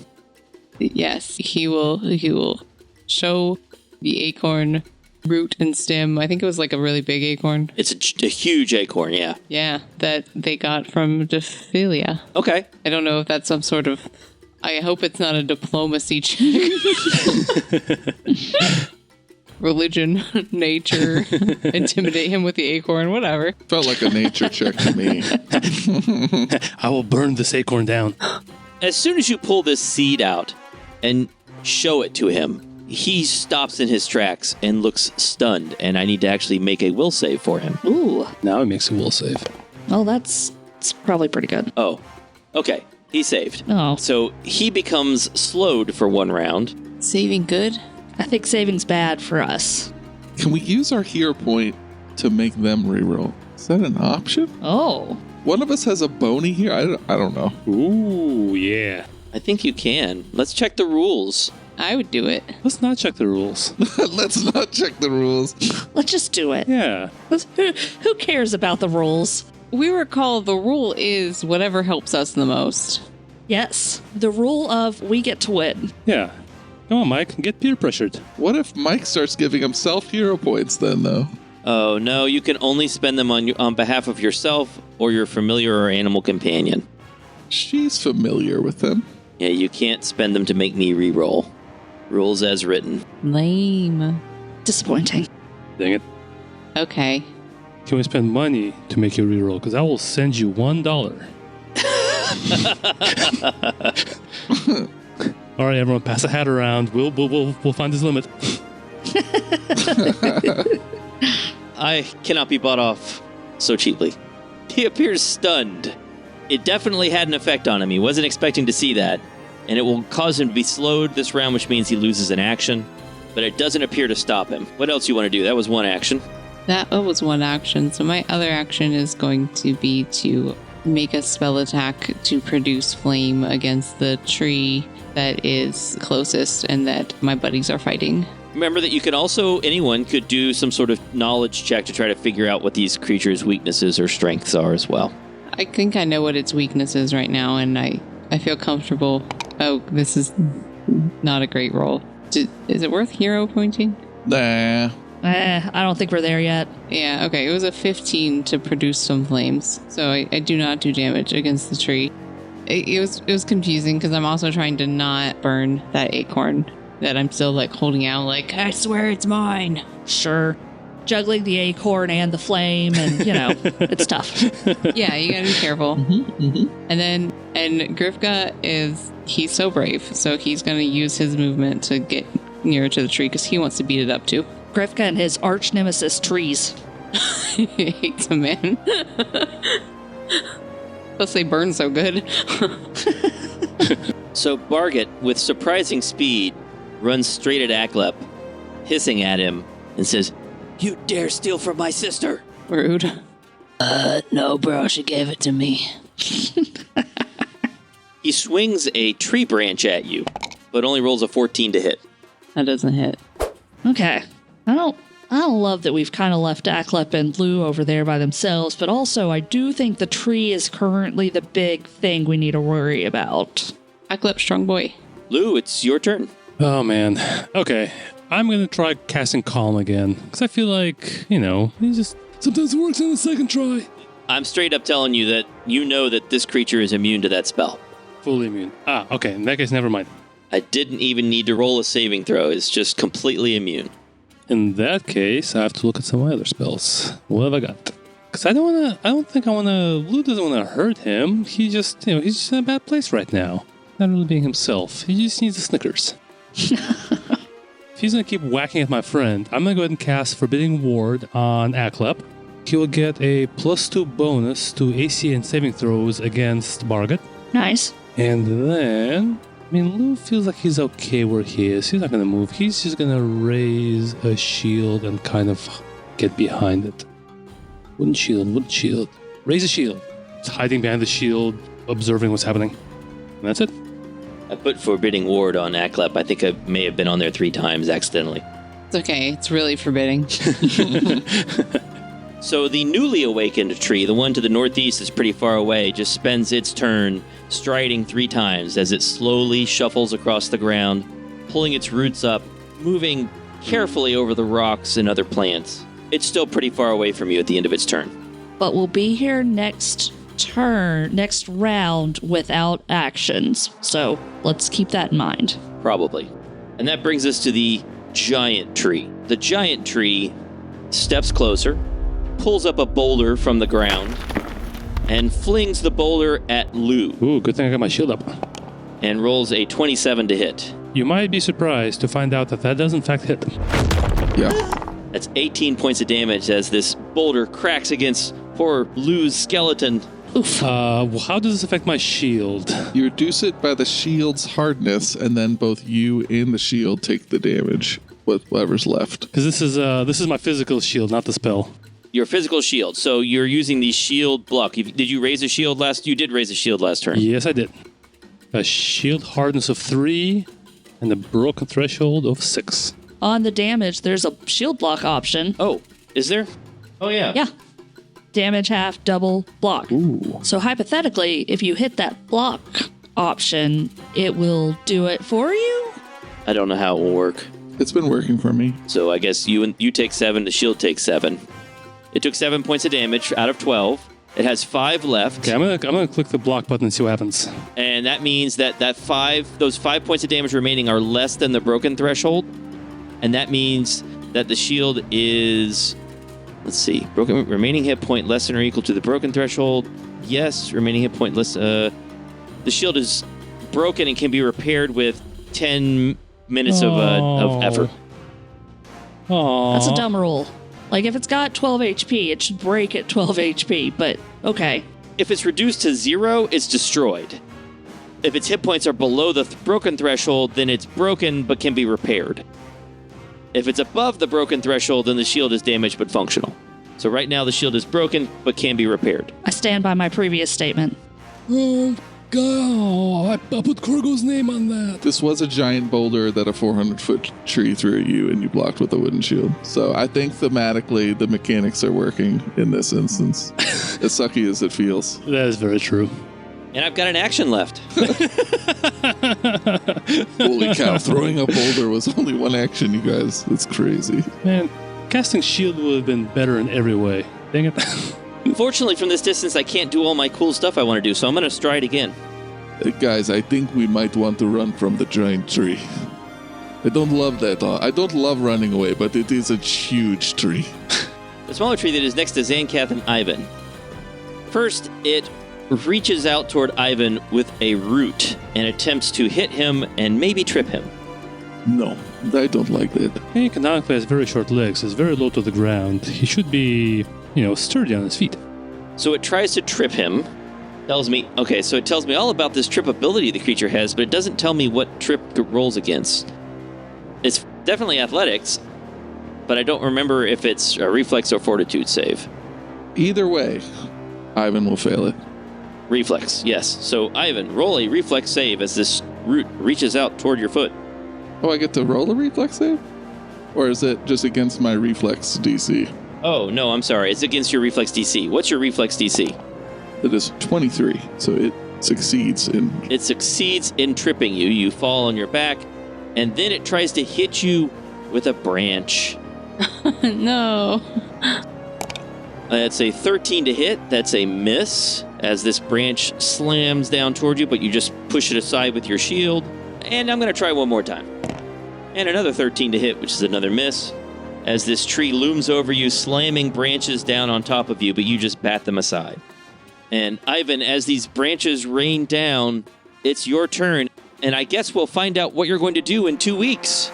Yes, he will show the acorn root and stem. I think it was like a really big acorn. It's a huge acorn, yeah. Yeah, that they got from Dephilia. Okay. I don't know if that's some sort of... I hope it's not a diplomacy check. Religion, nature, intimidate him with the acorn, whatever. Felt like a nature check to me. I will burn this acorn down. As soon as you pull this seed out and show it to him, he stops in his tracks and looks stunned, and I need to actually make a will save for him. Ooh. Now it makes a will save. Well, it's probably pretty good. Oh, okay. He saved. Oh. So he becomes slowed for 1 round. Saving good? I think saving's bad for us. Can we use our hero point to make them reroll? Is that an option? Oh. One of us has a bony here? I don't know. Ooh, yeah. I think you can. Let's check the rules. I would do it. Let's not check the rules. Let's not check the rules. Let's just do it. Yeah. Who cares about the rules? We recall the rule is whatever helps us the most. Yes. The rule of we get to win. Yeah. Come on, Mike. Get peer pressured. What if Mike starts giving himself hero points then, though? Oh, no, you can only spend them on behalf of yourself or your familiar or animal companion. She's familiar with them. Yeah, you can't spend them to make me re-roll. Rules as written. Lame. Disappointing. Dang it. Okay. Can we spend money to make you reroll? Because I will send you $1. All right, everyone, pass a hat around. We'll find his limit. I cannot be bought off so cheaply. He appears stunned. It definitely had an effect on him. He wasn't expecting to see that. And it will cause him to be slowed this round, which means he loses an action. But it doesn't appear to stop him. What else you want to do? That was 1 action. That was 1 action. So my other action is going to be to make a spell attack to produce flame against the tree that is closest and that my buddies are fighting. Remember that you could also, anyone could do some sort of knowledge check to try to figure out what these creatures' weaknesses or strengths are as well. I think I know what its weakness is right now, and I feel comfortable. Oh, this is not a great roll. Is it worth hero pointing? Nah. I don't think we're there yet. Yeah, okay. It was a 15 to produce some flames, so I do not do damage against the tree. It was confusing because I'm also trying to not burn that acorn that I'm still like holding out, like, I swear it's mine. Sure. Juggling the acorn and the flame, and, it's tough. Yeah, you gotta be careful. And Grifka he's so brave, so he's gonna use his movement to get nearer to the tree because he wants to beat it up too. Grifka and his arch nemesis trees. He hates him, man. Plus they burn so good. So Barget, with surprising speed, runs straight at Aklep, hissing at him, and says, "You dare steal from my sister!" Rude. No, bro, she gave it to me. He swings a tree branch at you, but only rolls a 14 to hit. That doesn't hit. Okay. I don't love that we've kind of left Aklep and Lou over there by themselves, but also I do think the tree is currently the big thing we need to worry about. Aklep, strong boy. Lou, it's your turn. Oh, man. Okay. I'm going to try casting Calm again, because I feel like, he just... Sometimes it works on the second try. I'm straight up telling you that you know that this creature is immune to that spell. Fully immune. Ah, okay. In that case, never mind. I didn't even need to roll a saving throw. It's just completely immune. In that case, I have to look at some of my other spells. What have I got? Because I don't think I want to... Lou doesn't want to hurt him. He's just in a bad place right now. Not really being himself. He just needs a Snickers. If he's going to keep whacking at my friend, I'm going to go ahead and cast Forbidding Ward on Aklep. He will get a +2 bonus to AC and saving throws against Barget. Nice. And then... Lou feels like he's okay where he is. He's not going to move. He's just going to raise a shield and kind of get behind it. Wooden shield. Raise a shield. He's hiding behind the shield, observing what's happening. And that's it. I put Forbidding Ward on Aklep. I think I may have been on there 3 times accidentally. It's okay. It's really forbidding. So the newly awakened tree, the one to the northeast is pretty far away, just spends its turn striding 3 times as it slowly shuffles across the ground, pulling its roots up, moving carefully over the rocks and other plants. It's still pretty far away from you at the end of its turn. But we'll be here next round without actions. So let's keep that in mind. Probably. And that brings us to the giant tree. The giant tree steps closer, pulls up a boulder from the ground, and flings the boulder at Lou. Ooh, good thing I got my shield up. And rolls a 27 to hit. You might be surprised to find out that does in fact hit. Yeah. That's 18 points of damage as this boulder cracks against poor Lou's skeleton. Oof. How does this affect my shield? You reduce it by the shield's hardness, and then both you and the shield take the damage with whatever's left. Because this is my physical shield, not the spell. Your physical shield. So you're using the shield block. Did you raise a shield last? You did raise a shield last turn. Yes, I did. A shield hardness of 3 and a broken threshold of 6. On the damage, there's a shield block option. Oh, is there? Oh, yeah. Yeah. Damage half, double, block. Ooh. So hypothetically, if you hit that block option, it will do it for you? I don't know how it will work. It's been working for me. So I guess you take 7, the shield takes 7. It took 7 points of damage out of 12. It has 5 left. Okay, I'm gonna click the block button and see what happens. And that means that those 5 points of damage remaining are less than the broken threshold. And that means that the shield is, let's see, remaining hit point less than or equal to the broken threshold. Yes, remaining hit point less. The shield is broken and can be repaired with 10 minutes of effort. Aww. That's a dumb rule. Like, if it's got 12 HP, it should break at 12 HP, but okay. If it's reduced to 0, it's destroyed. If its hit points are below the broken threshold, then it's broken but can be repaired. If it's above the broken threshold, then the shield is damaged but functional. So right now the shield is broken but can be repaired. I stand by my previous statement. Oh, God. I put Korgo's name on that. This was a giant boulder that a 400-foot tree threw at you, and you blocked with a wooden shield. So I think thematically the mechanics are working in this instance, as sucky as it feels. That is very true. And I've got an action left. Holy cow, throwing a boulder was only one action, you guys. That's crazy. Man, casting shield would have been better in every way. Dang it. Fortunately, from this distance, I can't do all my cool stuff I want to do, so I'm going to stride again. Guys, I think we might want to run from the giant tree. I don't love that. I don't love running away, but it is a huge tree. The smaller tree that is next to Xankath and Ivan. First, it reaches out toward Ivan with a root and attempts to hit him and maybe trip him. No, I don't like that. He canonically has very short legs. He's very low to the ground. He should be, sturdy on his feet. So it tries to trip him. It tells me all about this trip ability the creature has, but it doesn't tell me what trip rolls against. It's definitely athletics, but I don't remember if it's a reflex or fortitude save. Either way, Ivan will fail it. Reflex, yes. So Ivan, roll a reflex save as this root reaches out toward your foot. Oh, I get to roll a reflex save? Or is it just against my reflex DC? Oh, no, I'm sorry. It's against your reflex DC. What's your reflex DC? It is 23, so it succeeds in... It succeeds in tripping you. You fall on your back, and then it tries to hit you with a branch. No. That's a 13 to hit. That's a miss, as this branch slams down toward you, but you just push it aside with your shield. And I'm going to try one more time. And another 13 to hit, which is another miss, as this tree looms over you, slamming branches down on top of you, but you just bat them aside. And Ivan, as these branches rain down, it's your turn, and I guess we'll find out what you're going to do in 2 weeks.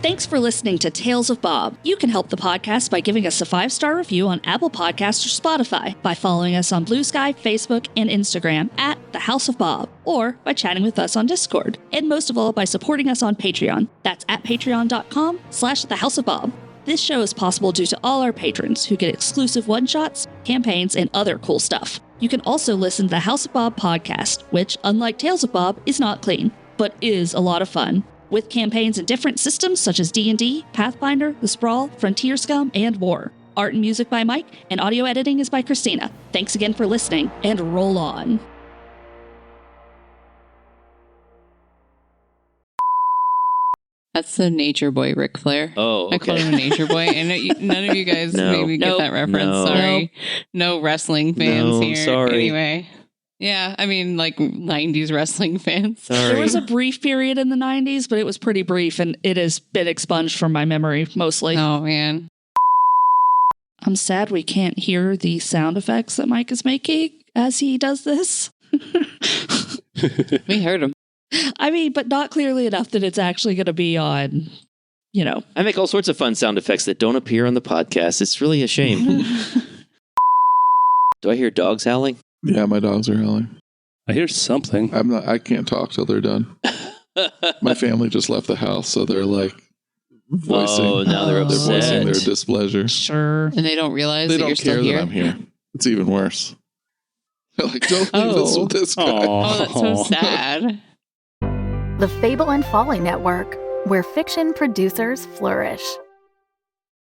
Thanks for listening to Tales of Bob. You can help the podcast by giving us a 5-star review on Apple Podcasts or Spotify, by following us on Blue Sky, Facebook, and Instagram at The House of Bob, or by chatting with us on Discord. And most of all, by supporting us on Patreon. That's at patreon.com/thehouseofbob. This show is possible due to all our patrons, who get exclusive one-shots, campaigns, and other cool stuff. You can also listen to the House of Bob podcast, which, unlike Tales of Bob, is not clean, but is a lot of fun, with campaigns in different systems such as D&D, Pathfinder, The Sprawl, Frontier Scum, and more. Art and music by Mike, and audio editing is by Cristina. Thanks again for listening, and roll on. That's the nature boy, Ric Flair. Oh, okay. I call him a nature boy. And none of you guys maybe get that reference. No. Sorry. No wrestling fans here. Sorry. Anyway. Yeah, I mean, like 90s wrestling fans. Sorry. There was a brief period in the 90s, but it was pretty brief, and it has been expunged from my memory, mostly. Oh, man. I'm sad we can't hear the sound effects that Mike is making as he does this. We heard him. I mean, but not clearly enough that it's actually going to be on, you know. I make all sorts of fun sound effects that don't appear on the podcast. It's really a shame. Do I hear dogs howling? Yeah, my dogs are howling. I hear something. I can't talk till they're done. My family just left the house, so they're like voicing. Oh, now they're upset. They're voicing their displeasure. Sure. And they don't realize They that don't you're care still here. that I'm here. It's even worse. They're like, don't leave us with this guy. Oh, that's so sad. The Fable and Folly Network, where fiction producers flourish.